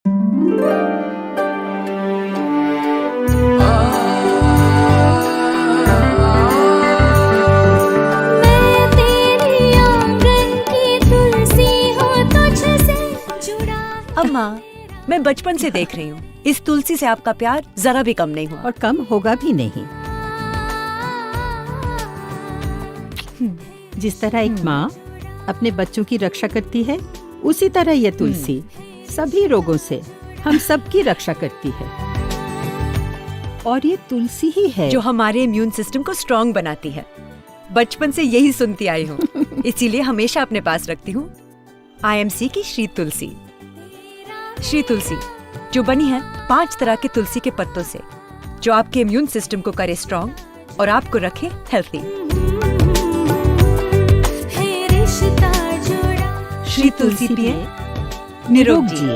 अम्मा, मैं बचपन से देख रही हूँ इस तुलसी से आपका प्यार जरा भी कम नहीं हुआ और कम होगा भी नहीं। जिस तरह एक माँ अपने बच्चों की रक्षा करती है, उसी तरह ये तुलसी सभी रोगों से हम सबकी रक्षा करती है। और ये तुलसी ही है जो हमारे इम्यून सिस्टम को स्ट्रॉन्ग बनाती है। बचपन से यही सुनती आई हूँ, इसीलिए हमेशा अपने पास रखती हूँ IMC की श्री तुलसी। श्री तुलसी जो बनी है 5 तरह के तुलसी के पत्तों से, जो आपके इम्यून सिस्टम को करे स्ट्रॉन्ग और आपको रखे हेल्थी। श्री तुलसी पिए, निरोग जिए।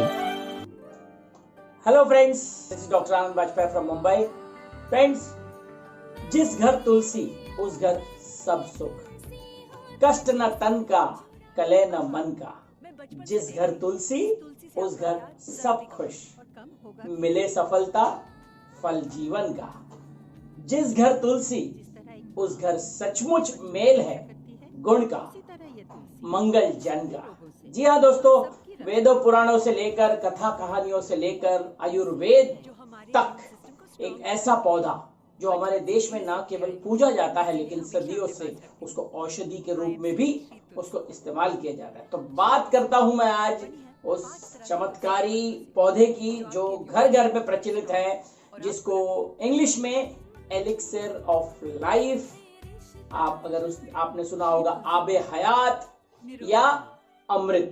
Hello friends, this is doctor Anand Bajpai from Mumbai. Friends, जिस घर तुलसी उस घर सब सुख, कष्ट न तन का कले न मन का। जिस घर तुलसी उस घर सब खुश, मिले सफलता फल जीवन का। जिस घर तुलसी उस घर सचमुच मेल है गुण का, मंगल जन का। जी हाँ दोस्तों, वेदों पुराणों से लेकर कथा कहानियों से लेकर आयुर्वेद तक एक ऐसा पौधा जो हमारे देश में ना केवल पूजा जाता है लेकिन सदियों से उसको औषधि के रूप में भी उसको इस्तेमाल किया जाता है। तो बात करता हूं मैं आज उस चमत्कारी पौधे की जो घर घर में प्रचलित है, जिसको इंग्लिश में एलिक्सिर ऑफ लाइफ, आपने सुना होगा आबे हयात या अमृत,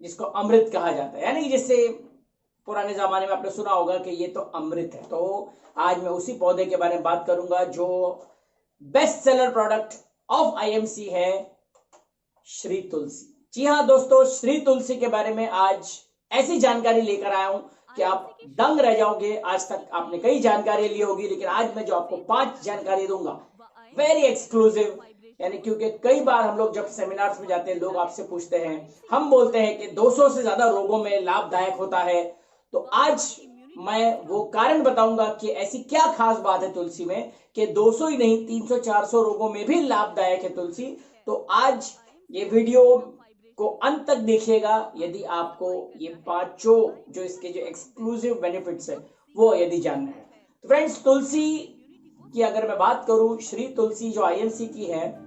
जिसको अमृत कहा जाता है। यानी जैसे पुराने जमाने में आपने सुना होगा कि ये तो अमृत है। तो आज मैं उसी पौधे के बारे में बात करूंगा जो best seller product of IMC है, श्री तुलसी। जी हाँ दोस्तों, श्री तुलसी के बारे में आज ऐसी जानकारी लेकर आया हूं कि आप दंग रह जाओगे। आज तक आपने कई जानकारी ली होगी, लेकिन आज मैं जो आपको 5 जानकारी दूंगा, वेरी एक्सक्लूसिव। यानी क्योंकि कई बार हम लोग जब सेमिनार्स में जाते हैं, लोग आपसे पूछते हैं, हम बोलते हैं कि 200 से ज्यादा रोगों में लाभदायक होता है। तो आज मैं वो कारण बताऊंगा कि ऐसी क्या खास बात है तुलसी में कि 200 ही नहीं 300-400 रोगों में भी लाभदायक है तुलसी। तो आज ये वीडियो को अंत तक देखिएगा यदि आपको ये 5 जो इसके जो एक्सक्लूसिव बेनिफिट्स है वो यदि जानना है। तो फ्रेंड्स, तुलसी की अगर मैं बात करूं, श्री तुलसी जो IMC की है,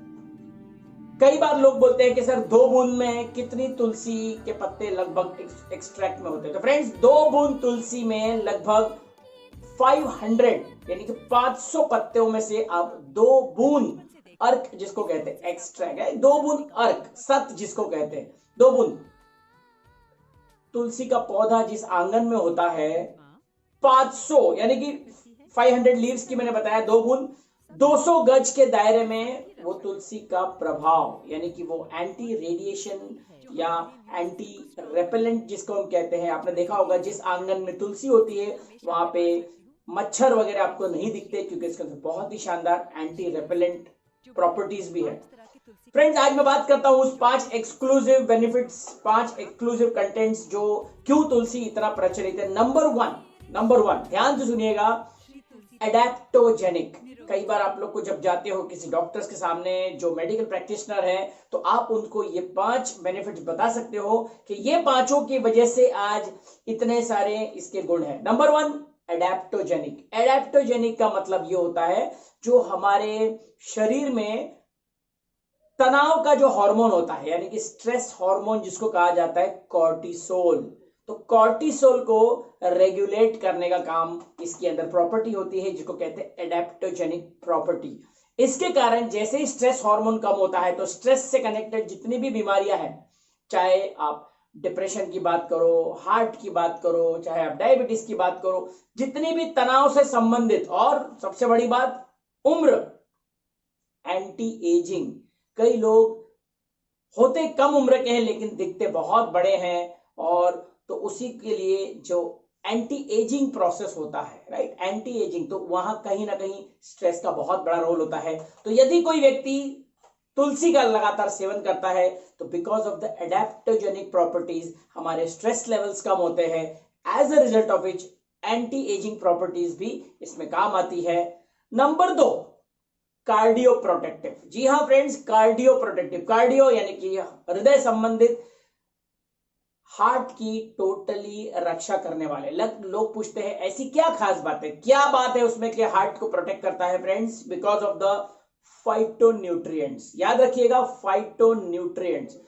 कई बार लोग बोलते हैं कि सर 2 बूंद में कितनी तुलसी के पत्ते लगभग एक्सट्रैक्ट में होते हैं। तो फ्रेंड्स, 2 बूंद तुलसी में लगभग 500 यानी कि 500 पत्तों में से आप 2 बूंद अर्क जिसको कहते हैं एक्सट्रैक्ट है, 2 बूंद अर्क सत जिसको कहते हैं, 2 बूंद तुलसी का पौधा जिस आंगन में होता है, 500 यानी कि 500 लीव्स की मैंने बताया, 2 बूंद 200 गज के दायरे में वो तुलसी का प्रभाव, यानी कि वो एंटी रेडिएशन या एंटी रेपेलेंट जिसको हम कहते हैं। आपने देखा होगा जिस आंगन में तुलसी होती है वहां पे मच्छर वगैरह आपको नहीं दिखते, क्योंकि इसके अंदर बहुत ही शानदार एंटी रेपेलेंट प्रॉपर्टीज भी है। फ्रेंड्स, आज मैं बात करता हूं उस 5 एक्सक्लूसिव बेनिफिट्स, 5 एक्सक्लूसिव कंटेंट्स जो क्यों तुलसी इतना प्रचलित है। नंबर वन ध्यान से सुनिएगा, एडेप्टोजेनिक। कई बार आप लोग को जब जाते हो किसी डॉक्टर्स के सामने जो मेडिकल प्रैक्टिशनर है, तो आप उनको ये 5 बेनिफिट्स बता सकते हो कि ये 5 की वजह से आज इतने सारे इसके गुण हैं। Number 1, adaptogenic. एडेप्टोजेनिक का मतलब ये होता है जो हमारे शरीर में तनाव का जो हार्मोन होता है, यानी कि स्ट्रेस हार्मोन जिसको कहा जाता है कॉर्टिसोल, तो कॉर्टिसोल को रेगुलेट करने का काम इसके अंदर प्रॉपर्टी होती है जिसको कहते हैं एडेप्टोजेनिक प्रॉपर्टी। इसके कारण जैसे ही स्ट्रेस हार्मोन कम होता है तो स्ट्रेस से कनेक्टेड जितनी भी बीमारियां हैं, चाहे आप डिप्रेशन की बात करो, हार्ट की बात करो, चाहे आप डायबिटीज की बात करो, जितनी भी तनाव से संबंधित, और सबसे बड़ी बात उम्र, एंटी एजिंग। कई लोग होते कम उम्र के हैं लेकिन दिखते बहुत बड़े हैं, और तो उसी के लिए जो एंटी एजिंग प्रोसेस होता है, राइट, एंटी एजिंग, तो वहां कहीं ना कहीं स्ट्रेस का बहुत बड़ा रोल होता है। तो यदि कोई व्यक्ति तुलसी का लगातार सेवन करता है तो because of the adaptogenic properties हमारे स्ट्रेस लेवल्स कम होते हैं, as a result of which anti ageing properties भी इसमें काम आती है। Number 2, cardio protective. जी हाँ फ्रेंड्स, कार्डियो प्रोटेक्टिव, कार्डियो यानी कि हृदय संबंधित, हार्ट की टोटली रक्षा करने वाले। लोग पूछते हैं ऐसी क्या खास बात है, क्या बात है उसमें कि हार्ट को प्रोटेक्ट करता है friends? Because of the phytonutrients. याद रखिएगा, फाइटोन्यूट्रिएंट्स,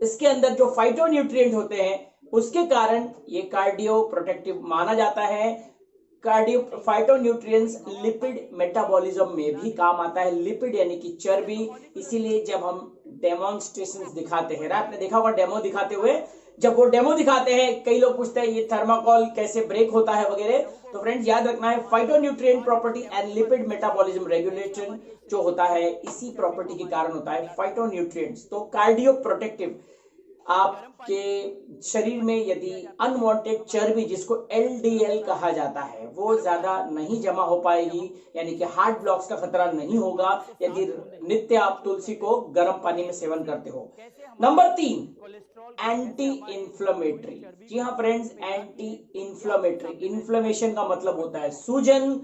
इसके अंदर जो फाइटोन्यूट्रिएंट होते हैं उसके कारण ये कार्डियो प्रोटेक्टिव माना जाता है। कार्डियो फाइटोन्यूट्रिएंट्स लिपिड मेटाबॉलिज्म में भी काम आता है। लिपिड यानी कि चर्बी, इसीलिए जब हम डेमोन्स्ट्रेशंस दिखाते हैं, आपने देखा होगा डेमो दिखाते हुए, जब वो डेमो दिखाते हैं कई लोग पूछते हैं ये थर्माकोल कैसे ब्रेक होता है वगैरह। तो फ्रेंड्स याद रखना है, phytonutrient property and lipid metabolism regulation जो होता है इसी प्रॉपर्टी के कारण होता है, फाइटोन्यूट्रिएंट्स। तो कार्डियो प्रोटेक्टिव आपके शरीर में यदि अनवांटेड चर्बी, जिसको एलडीएल कहा जाता है, वो ज्यादा नहीं जमा हो पाएगी, यानी कि हार्ट ब्लॉक्स का खतरा नहीं होगा यदि नित्य आप तुलसी को गर्म पानी में सेवन करते हो। Number 3, anti inflammatory. जी हाँ फ्रेंड्स, एंटी इंफ्लेमेटरी, इन्फ्लेमेशन का मतलब होता है सूजन।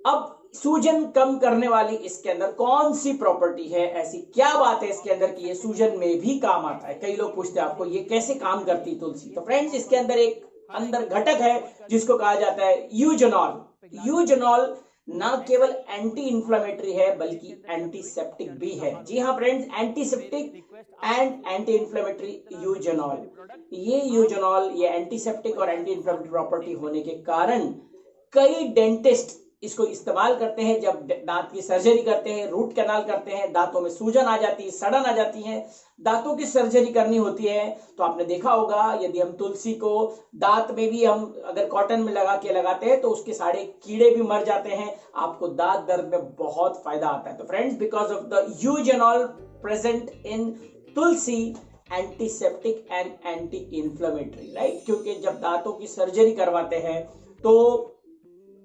अब सूजन कम करने वाली इसके अंदर कौन सी प्रॉपर्टी है, ऐसी क्या बात है इसके अंदर कि ये सूजन में भी काम आता है? कई लोग पूछते हैं आपको ये कैसे काम करती तुलसी। तो फ्रेंड्स इसके अंदर एक घटक है जिसको कहा जाता है यूजेनॉल। यूजेनॉल ना केवल एंटी इंफ्लेमेटरी है बल्कि एंटीसेप्टिक भी है। जी हाँ friends, antiseptic and anti inflammatory eugenol. ये यूजेनॉल, ये एंटीसेप्टिक और एंटी इंफ्लेमेटरी प्रॉपर्टी होने के कारण कई डेंटिस्ट इसको इस्तेमाल करते हैं जब दांत की सर्जरी करते हैं, रूट कैनाल करते हैं, दांतों में सूजन आ जाती है, सड़न आ जाती है, दांतों की सर्जरी करनी होती है। तो आपने देखा होगा यदि हम तुलसी को दांत में भी हम अगर कॉटन में लगा के लगाते हैं तो उसके सारे कीड़े भी मर जाते हैं, आपको दांत दर्द में बहुत फायदा आता है। तो friends because of the eugenol present in Tulsi, antiseptic and anti inflammatory, right? क्योंकि जब दांतों की सर्जरी करवाते हैं तो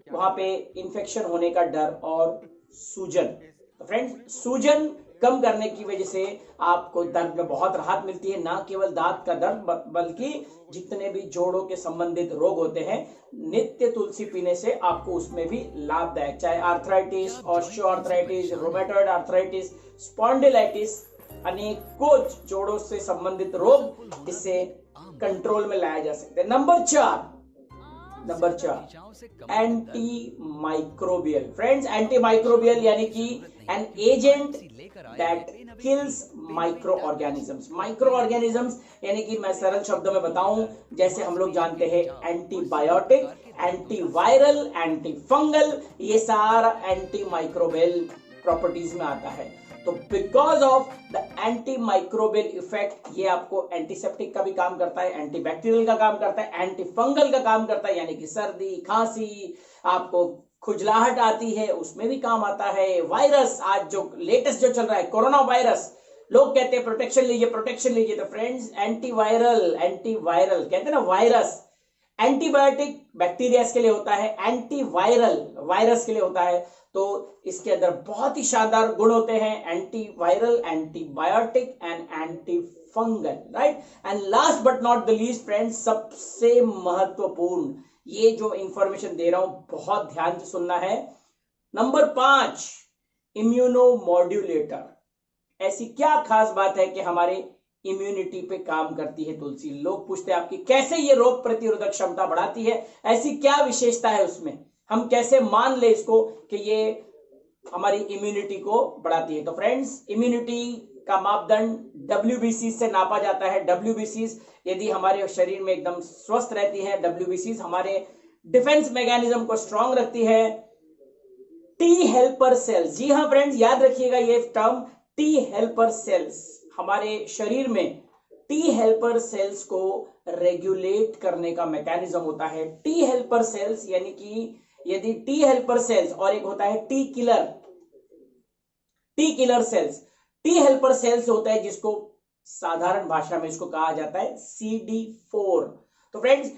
वहां पे इंफेक्शन होने का डर और सूजन। तो फ्रेंड्स सूजन कम करने की वजह से आपको दर्द में बहुत राहत मिलती है, ना केवल दांत का दर्द बल्कि जितने भी जोड़ों के संबंधित रोग होते हैं, नित्य तुलसी पीने से आपको उसमें भी लाभदायक, चाहे arthritis, osteoarthritis, rheumatoid arthritis, spondylitis, अनेकों जोड़ों से संबंधित रोग इससे कंट्रोल में लाया जा सकते हैं। Number 4, anti microbial. Friends anti microbial यानी कि an agent that kills micro organisms. Micro organisms यानी कि मैं सरल शब्दों में बताऊं, जैसे हम लोग जानते हैं एंटीबायोटिक, एंटीवायरल, एंटी फंगल, ये सारा एंटी माइक्रोबियल प्रॉपर्टीज में आता है। तो because of the anti microbial effect ये आपको एंटीसेप्टिक का भी काम करता है, एंटीबैक्टीरियल का काम करता है, एंटी फंगल का काम करता है, यानी कि सर्दी खांसी, आपको खुजलाहट आती है उसमें भी काम आता है। वायरस, आज जो लेटेस्ट जो चल रहा है कोरोना वायरस, लोग कहते हैं प्रोटेक्शन लीजिए प्रोटेक्शन लीजिए। तो फ्रेंड्स एंटीवायरल कहते हैं ना, वायरस, एंटीबायोटिक बैक्टीरिया के लिए होता है, एंटीवायरल वायरस के लिए होता है। तो इसके अंदर बहुत ही शानदार गुण होते हैं, antiviral, antibiotic and anti fungal, right? And last but not the least friends, सबसे महत्वपूर्ण, ये जो इंफॉर्मेशन दे रहा हूं बहुत ध्यान से सुनना है। नंबर 5, इम्यूनोमॉड्यूलेटर। ऐसी क्या खास बात है कि हमारे इम्यूनिटी पे काम करती है तुलसी? लोग पूछते हैं आपकी कैसे ये रोग प्रतिरोधक क्षमता बढ़ाती है, ऐसी क्या विशेषता है उसमें, हम कैसे मान ले इसको कि ये हमारी इम्यूनिटी को बढ़ाती है? तो फ्रेंड्स इम्यूनिटी का मापदंड WBC से नापा जाता है। WBC यदि हमारे शरीर में एकदम स्वस्थ रहती है, WBC हमारे डिफेंस मैकेनिज्म को स्ट्रांग रखती है। टी हेल्पर सेल्स, जी हाँ फ्रेंड्स याद रखिएगा ये टर्म, टी हेल्पर सेल्स हमारे शरीर में टी हेल्पर सेल्स को रेगुलेट करने का मैकेनिज्म होता है। टी हेल्पर सेल्स यानी कि यदि टी हेल्पर सेल्स और एक होता है T killer cells. T helper cells होता है जिसको साधारण भाषा में इसको कहा जाता है CD4। तो फ्रेंड्स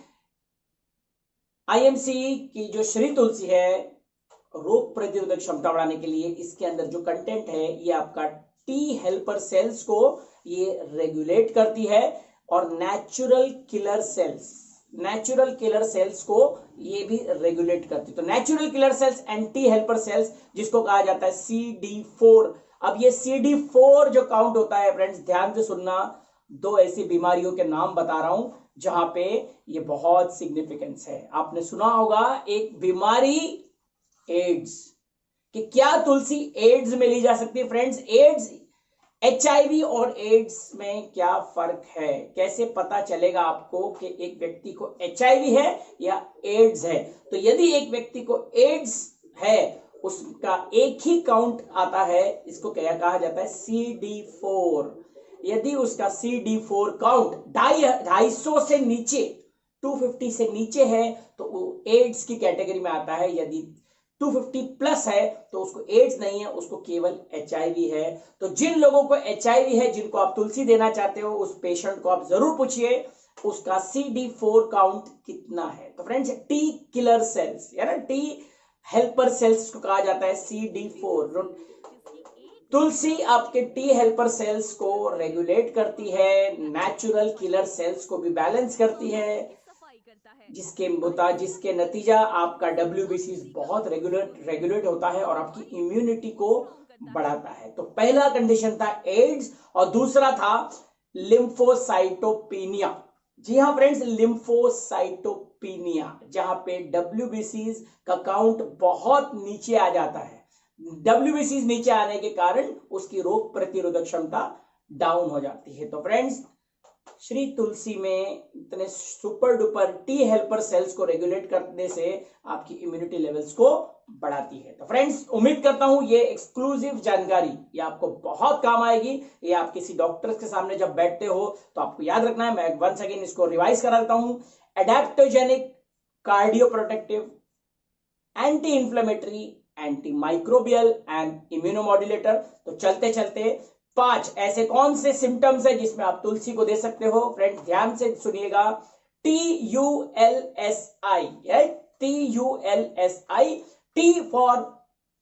IMC की जो श्री तुलसी है, रोग प्रतिरोधक क्षमता बढ़ाने के लिए इसके अंदर जो कंटेंट है ये आपका टी हेल्पर सेल्स को ये रेगुलेट करती है, और natural killer cells natural killer cells को ये भी रेगुलेट करती है। तो natural killer cells, anti helper cells, जिसको कहा जाता है CD4। अब ये CD4 जो काउंट होता है फ्रेंड्स, ध्यान से सुनना, दो ऐसी बीमारियों के नाम बता रहा हूं जहां पे ये बहुत सिग्निफिकेंस है। आपने सुना होगा एक बीमारी एड्स, कि क्या तुलसी एड्स में ली जा सकती है? फ्रेंड्स, एड्स, HIV और एड्स में क्या फर्क है? कैसे पता चलेगा आपको कि एक व्यक्ति को HIV है या एड्स है? तो यदि एक व्यक्ति को एड्स है, उसका एक ही काउंट आता है, इसको क्या कहा जाता है? CD4। यदि उसका CD4 काउंट 250 से नीचे, 250 से नीचे है, तो वो एड्स की कैटेगरी में आता है। यदि 250 प्लस है तो उसको एड्स नहीं है, उसको केवल HIV है। तो जिन लोगों को HIV है, जिनको आप तुलसी देना चाहते हो, उस पेशेंट को आप जरूर पूछिए उसका CD4 काउंट कितना है। तो फ्रेंड्स, T किलर सेल्स या ना T हेल्पर सेल्स को कहा जाता है CD4। तुलसी आपके T हेल्पर सेल्स को रेगुलेट करती है, नेचुरल किलर सेल्स को भी बैलेंस करती है, जिसके नतीजा आपका WBC बहुत रेगुलेट होता है और आपकी इम्यूनिटी को बढ़ाता है। तो पहला कंडीशन था एड्स और दूसरा था लिम्फोसाइटोपिनिया। जी हाँ फ्रेंड्स, लिम्फोसाइटोपिनिया, जहां पे WBC का काउंट बहुत नीचे आ जाता है। WBC नीचे आने के कारण उसकी रोग प्रतिरोधक क्षमता डाउन हो जाती है। तो फ्रेंड्स, श्री तुलसी में इतने super duper T helper cells को रेगुलेट करने से आपकी इम्यूनिटी लेवल्स को बढ़ाती है। तो फ्रेंड्स, उम्मीद करता हूं ये एक्सक्लूसिव जानकारी ये आपको बहुत काम आएगी। ये आप किसी डॉक्टर के सामने जब बैठते हो तो आपको याद रखना है। मैं वंस अगेन इसको रिवाइज करा देता हूं। Adaptogenic, cardio protective, anti inflammatory, anti microbial and इम्यूनोमॉड्यूलेटर। तो चलते चलते 5 ऐसे कौन से सिम्टम्स है जिसमें आप तुलसी को दे सकते हो? फ्रेंड्स, ध्यान से सुनिएगा। TULSI, TULSI, T for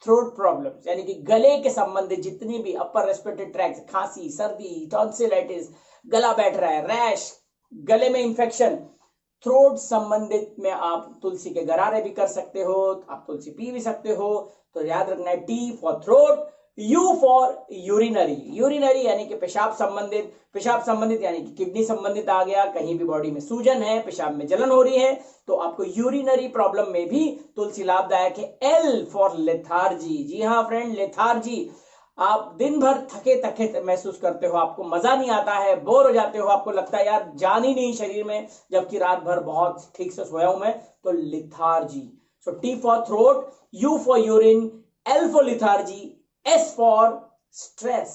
throat problems, यानी कि गले के संबंधित जितनी भी अपर रेस्पिरेटरी ट्रैक्ट, खांसी, सर्दी, टॉन्सिलाइटिस, गला बैठ रहा है, रैश, गले में इंफेक्शन, थ्रोट संबंधित में आप तुलसी के गरारे भी कर सकते हो, आप तुलसी पी भी सकते हो। तो याद रखना है T for throat, U for urinary, urinary यानी कि पेशाब संबंधित यानी कि किडनी संबंधित आ गया, कहीं भी बॉडी में सूजन है, पेशाब में जलन हो रही है, तो आपको यूरिनरी प्रॉब्लम में भी तुलसी लाभदायक है। L for lethargy. जी हाँ फ्रेंड, लेथार्जी, आप दिन भर थके थके महसूस करते हो, आपको मजा नहीं आता है, बोर हो जाते हो, आपको लगता है यार जान ही नहीं शरीर में, जबकि रात भर बहुत ठीक से सोया हूं मैं, तो lethargy. So T for throat, U for urine, L for lethargy, S for stress,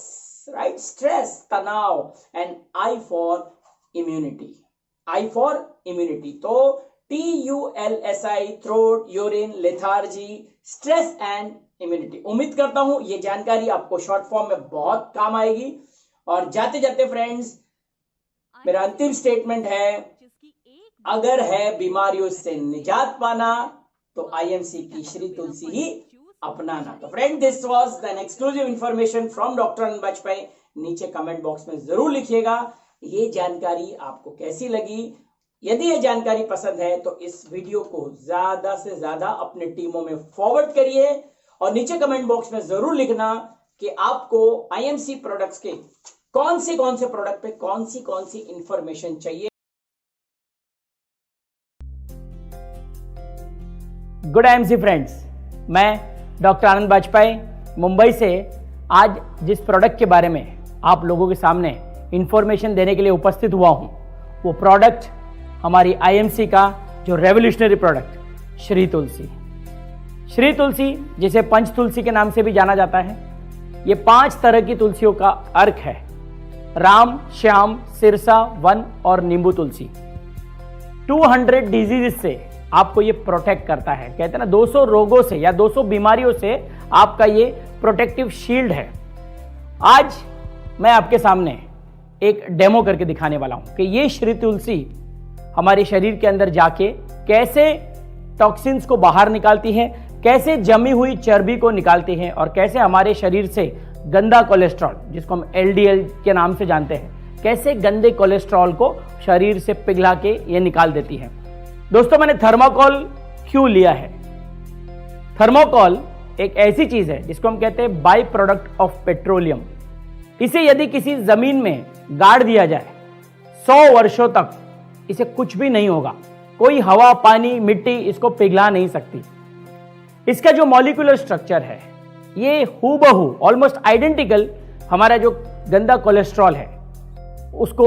right? Stress, तनाव, and I for immunity. I for immunity. तो TULSI, throat, urine, lethargy, stress and immunity. उम्मीद करता हूं ये जानकारी आपको शॉर्ट फॉर्म में बहुत काम आएगी। और जाते जाते फ्रेंड्स, मेरा अंतिम स्टेटमेंट है, अगर है बीमारियों से निजात पाना तो IMC की श्री तुलसी ही अपनाना। तो friend, this was an exclusive information from doctor Anand Bajpai. नीचे कमेंट बॉक्स में जरूर लिखिएगा ये जानकारी आपको कैसी लगी। यदि ये जानकारी पसंद है तो इस वीडियो को ज्यादा से ज्यादा अपने टीमों में फॉरवर्ड करिए और नीचे कमेंट बॉक्स में जरूर लिखना कि आपको IMC प्रोडक्ट्स के कौन से प्रोडक्ट पे कौन सी इंफॉर्मेशन चाहिए। गुड IMC फ्रेंड्स, मैं डॉक्टर आनंद बाजपेयी मुंबई से आज जिस प्रोडक्ट के बारे में आप लोगों के सामने इंफॉर्मेशन देने के लिए उपस्थित हुआ हूं, वो प्रोडक्ट हमारी IMC का जो रेवोल्यूशनरी प्रोडक्ट श्री तुलसी। श्री तुलसी, जिसे पंच तुलसी के नाम से भी जाना जाता है, ये 5 तरह की तुलसियों का अर्क है। राम, श्याम, सिरसा, वन और नींबू तुलसी 200 डिजीज से आपको ये प्रोटेक्ट करता है। कहते हैं ना, 200 रोगों से या 200 बीमारियों से आपका ये प्रोटेक्टिव शील्ड है। आज मैं आपके सामने एक डेमो करके दिखाने वाला हूं कि ये श्री तुलसी हमारे शरीर के अंदर जाके कैसे टॉक्सिन्स को बाहर निकालती है, कैसे जमी हुई चर्बी को निकालती है और कैसे हमारे शरीर से गंदा कोलेस्ट्रॉल, जिसको हम LDL के नाम से जानते हैं, कैसे गंदे कोलेस्ट्रॉल को शरीर से पिघला के ये निकाल देती है। दोस्तों मैंने थर्मोकोल क्यों लिया है? थर्मोकोल एक ऐसी चीज है जिसको हम कहते हैं बाई प्रोडक्ट ऑफ पेट्रोलियम। इसे यदि किसी जमीन में गाड़ दिया जाए 100 वर्षों तक इसे कुछ भी नहीं होगा। कोई हवा, पानी, मिट्टी इसको पिघला नहीं सकती। इसका जो मॉलिक्यूलर स्ट्रक्चर है ये हूबहू ऑलमोस्ट आइडेंटिकल हमारा जो गंदा कोलेस्ट्रॉल है उसको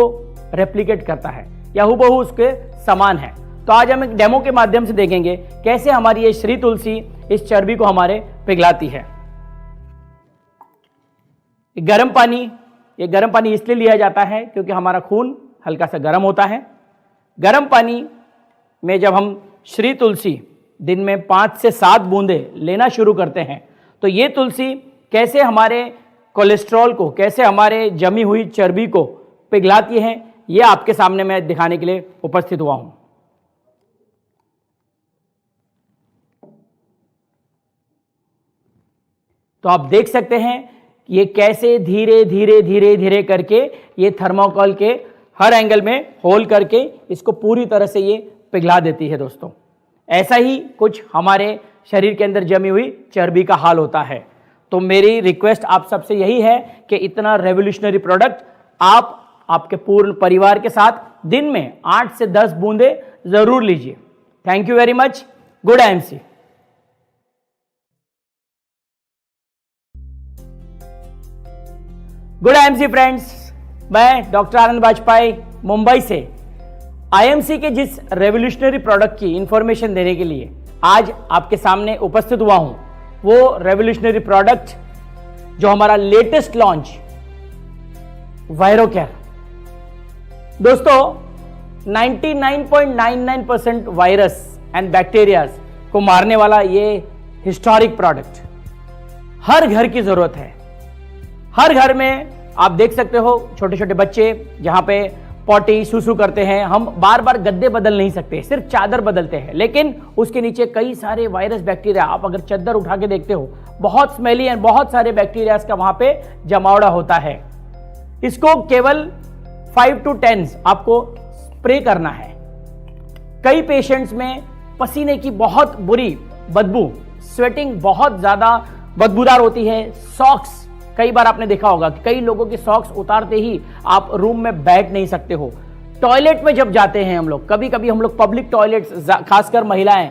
रेप्लिकेट करता है या हूबहू उसके समान है। तो आज हम एक डेमो के माध्यम से देखेंगे कैसे हमारी ये श्री तुलसी इस चर्बी को हमारे पिघलाती है। गर्म पानी, ये गर्म पानी इसलिए लिया जाता है क्योंकि हमारा खून हल्का सा गर्म होता है। गर्म पानी में जब हम श्री तुलसी दिन में 5 से 7 बूंदे लेना शुरू करते हैं तो ये तुलसी कैसे हमारे कोलेस्ट्रॉल को, कैसे हमारे जमी हुई चर्बी को पिघलाती है, ये आपके सामने मैं दिखाने के लिए उपस्थित हुआ हूं। तो आप देख सकते हैं ये कैसे धीरे धीरे धीरे धीरे करके ये थर्मोकोल के हर एंगल में होल करके इसको पूरी तरह से ये पिघला देती है। दोस्तों ऐसा ही कुछ हमारे शरीर के अंदर जमी हुई चर्बी का हाल होता है। तो मेरी रिक्वेस्ट आप सबसे यही है कि इतना रेवोल्यूशनरी प्रोडक्ट आप आपके पूर्ण परिवार के साथ दिन में 8 से 10 बूंदे जरूर लीजिए। Thank you very much. Good IMC. Good IMC friends, मैं डॉक्टर आनंद बाजपेयी मुंबई से आईएमसी के जिस रेवोल्यूशनरी प्रोडक्ट की इंफॉर्मेशन देने के लिए आज आपके सामने उपस्थित हुआ हूं वो रेवोल्यूशनरी प्रोडक्ट जो हमारा लेटेस्ट लॉन्च वायरोकेयर। दोस्तों 99.99% वायरस एंड बैक्टीरियाज को मारने वाला ये हिस्टोरिक प्रोडक्ट हर घर की जरूरत है। हर घर में आप देख सकते हो छोटे छोटे बच्चे जहां पे पॉटी सुसु करते हैं, हम बार बार गद्दे बदल नहीं सकते, सिर्फ चादर बदलते हैं, लेकिन उसके नीचे कई सारे वायरस बैक्टीरिया, आप अगर चादर उठा के देखते हो बहुत स्मेली एंड बहुत सारे बैक्टीरिया का वहां पे जमावड़ा होता है। इसको केवल 5 to 10 आपको स्प्रे करना है। कई पेशेंट्स में पसीने की बहुत बुरी बदबू, स्वेटिंग बहुत ज्यादा बदबूदार होती है। सॉक्स, कई बार आपने देखा होगा कि कई लोगों की सॉक्स उतारते ही आप रूम में बैठ नहीं सकते हो। टॉयलेट में जब जाते हैं हम लोग, कभी कभी हम लोग पब्लिक टॉयलेट्स, खासकर महिलाएं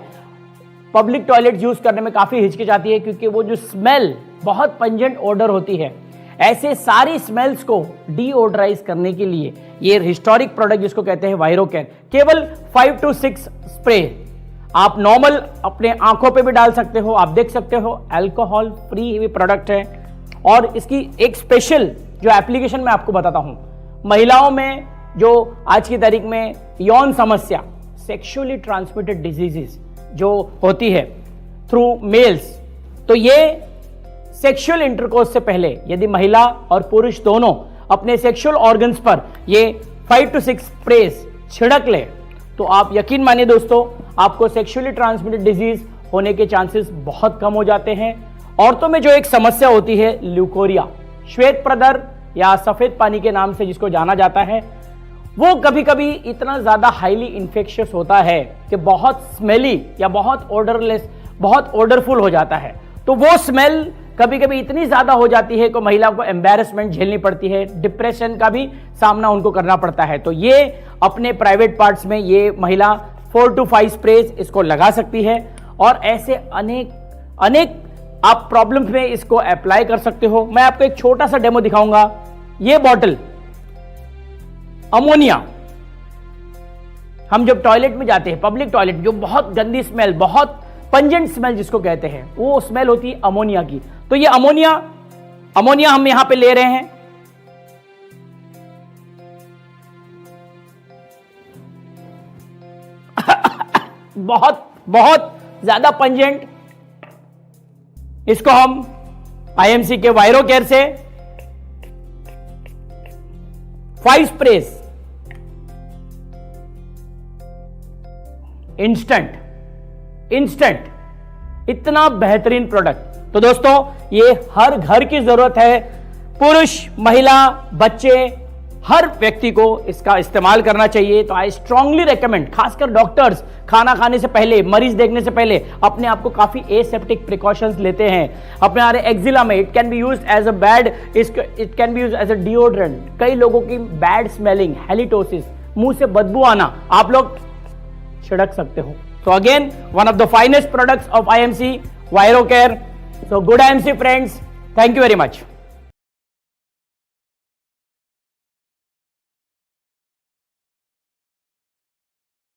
पब्लिक टॉयलेट यूज करने में काफी हिचकिचाती है क्योंकि वो जो स्मेल बहुत पंजेंट ओडर होती है। ऐसे सारी स्मेल्स को डीओडराइज करने के लिए ये हिस्टोरिक प्रोडक्ट जिसको कहते हैं वायरोकेयर, केवल 5 to 6 स्प्रे आप नॉर्मल अपने आंखों पे भी डाल सकते हो। आप देख सकते हो अल्कोहल फ्री भी प्रोडक्ट है। और इसकी एक स्पेशल जो एप्लीकेशन मैं आपको बताता हूं, महिलाओं में जो आज की तारीख में यौन समस्या, सेक्सुअली ट्रांसमिटेड डिजीजेस जो होती है थ्रू मेल्स, तो ये सेक्सुअल इंटरकोर्स से पहले यदि महिला और पुरुष दोनों अपने सेक्सुअल ऑर्गन्स पर ये 5 to 6 स्प्रेस छिड़क ले तो आप यकीन मानिए दोस्तों, आपको सेक्सुअली ट्रांसमिटेड डिजीज होने के चांसेस बहुत कम हो जाते हैं। औरतों में जो एक समस्या होती है ल्यूकोरिया, श्वेत प्रदर या सफेद पानी के नाम से जिसको जाना जाता है, वो कभी कभी इतना ज्यादा हाईली इंफेक्शियस होता है कि बहुत स्मेली या बहुत ऑर्डरलेस, बहुत ऑर्डरफुल हो जाता है। तो वो स्मेल कभी कभी इतनी ज्यादा हो जाती है कि महिला को एम्बैरेसमेंट झेलनी पड़ती है, डिप्रेशन का भी सामना उनको करना पड़ता है। तो ये अपने प्राइवेट पार्ट्स में ये महिला 4 to 5 स्प्रेज इसको लगा सकती है और ऐसे अनेक आप प्रॉब्लम्स में इसको अप्लाई कर सकते हो। मैं आपको एक छोटा सा डेमो दिखाऊंगा। ये बॉटल अमोनिया, हम जब टॉयलेट में जाते हैं, पब्लिक टॉयलेट, जो बहुत गंदी स्मेल, बहुत पंजेंट स्मेल जिसको कहते हैं, वो स्मेल होती है अमोनिया की। तो ये अमोनिया हम यहां पे ले रहे हैं। बहुत बहुत ज्यादा पंजेंट। इसको हम आईएमसी के वायरोकेयर से 5 स्प्रेस इंस्टेंट, इतना बेहतरीन प्रोडक्ट। तो दोस्तों ये हर घर की जरूरत है। पुरुष, महिला, बच्चे, हर व्यक्ति को इसका इस्तेमाल करना चाहिए। तो आई स्ट्रांगली रेकमेंड, खासकर डॉक्टर्स खाना खाने से पहले, मरीज देखने से पहले अपने आप को काफी एसेप्टिक प्रिकॉशंस लेते हैं। अपने आ रहे एक्जिला में it can be used as a bad, it can be used as a deodorant. कई लोगों की बैड स्मेलिंग, हेलिटोसिस, मुंह से बदबू आना, आप लोग छिड़क सकते हो। तो again one of the finest products of IMC, वायरोकेयर। So good IMC friends, thank you very much.